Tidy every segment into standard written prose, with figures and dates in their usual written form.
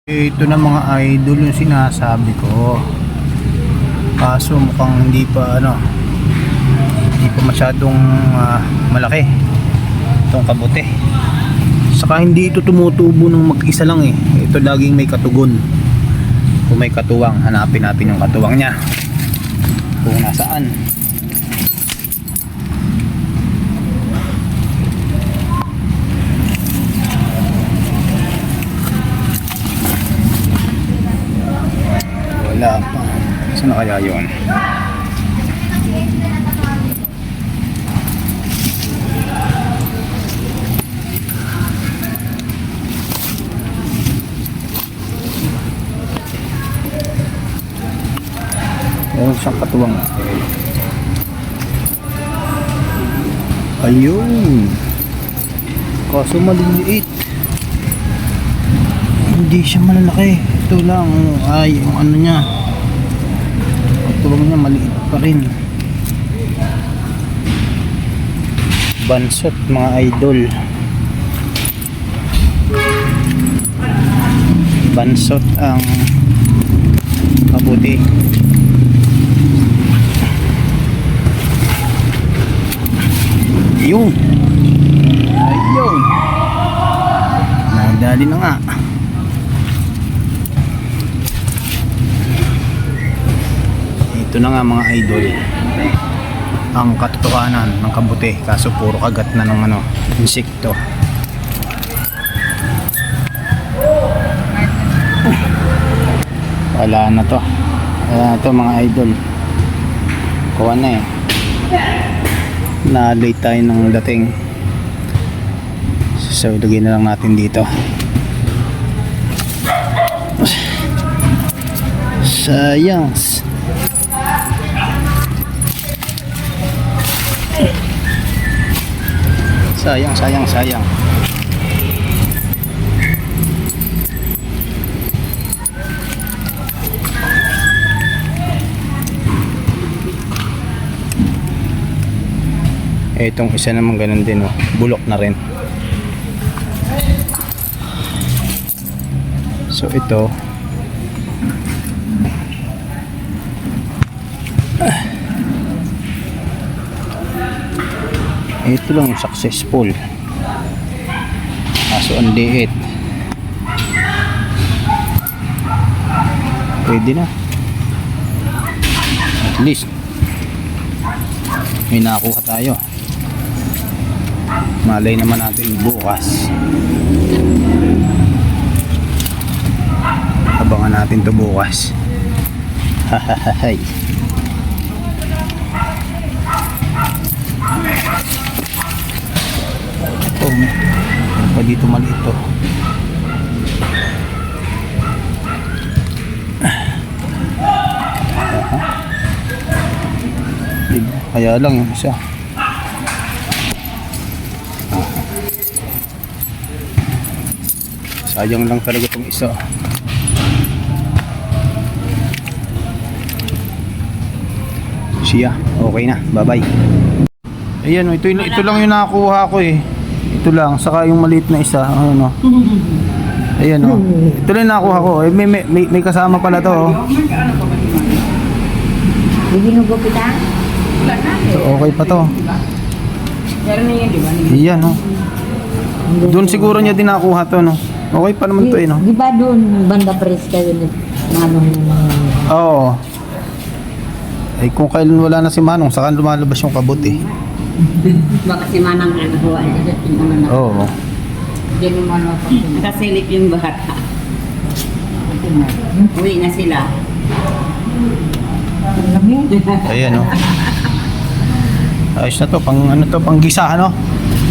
Ito na mga idol yung sinasabi ko. Kaso mukhang hindi pa masyadong malaki itong kabote. Saka hindi ito tumutubo ng mag-isa lang eh. Ito laging may katugon. Kung may katuwang, hanapin natin yung katuwang niya. Kung nasaan. Wala pa. Saan na kaya yun? Meron siyang katuwang. Ayun. Kaso maliliit. Hindi siya malalaki. Ito lang. Ay, yung ano niya. Katuwang niya maliit pa rin. Bansot mga idol. Bansot ang kabuti. Ayun. Ayun. Nadali na nga. Ito na nga mga idol. Ang katotohanan ng kabuti. Kaso puro kagat na ng insekto. Wala na to. Wala na to mga idol. Kuha na eh. Na-late tayo ng dating. So lagyan na lang natin dito. Sayang. Sayang. Itong isa naman ganun din, bulok na rin. So ito ito lang successful. Kaso ang liit. Pwede na. At least may nakuha tayo. Malay naman natin bukas. Abangan natin to bukas. Hahahay. Oh, meron pa dito maliit to. Kaya lang yung isa. Sayang lang talaga itong isa. Siya, okay na. Bye-bye. Ayan, ito lang yung nakakuha ko eh. Ito lang, saka yung maliit na isa. Ayan o. Ito lang yung nakakuha ko. May kasama pala to. So, okay pa to. Ayan o. Doon siguro niya din nakakuha to, no? Okay pa naman to eh, no? Di ba doon banda pres kayo Oo. Eh kung kailan wala na si Manong, saka lumalabas yung kabuti. Baka si Manang Oo. Hindi naman ako. Nakasilip yung bata. Uwi na sila. Ayan, no? Ayos na to, pang gisa, no?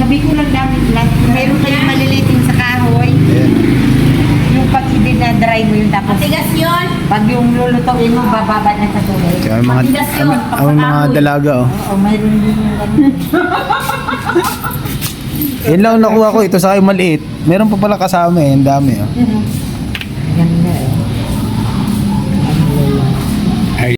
Sabi ko lang damit lang. Mayroon kayong malilitin sa kahoy. Ayan. Yung pag i-dry mo yung tapos. Matigas yun. Pag yung lulutuin mo, bababa na sa tubig. Kaya mga dalaga, oh. Oo, mayroon din yung ganun. Yan lang nakuha ko, ito sa akin maliit. Meron pa pala kasama eh, ang dami, oh.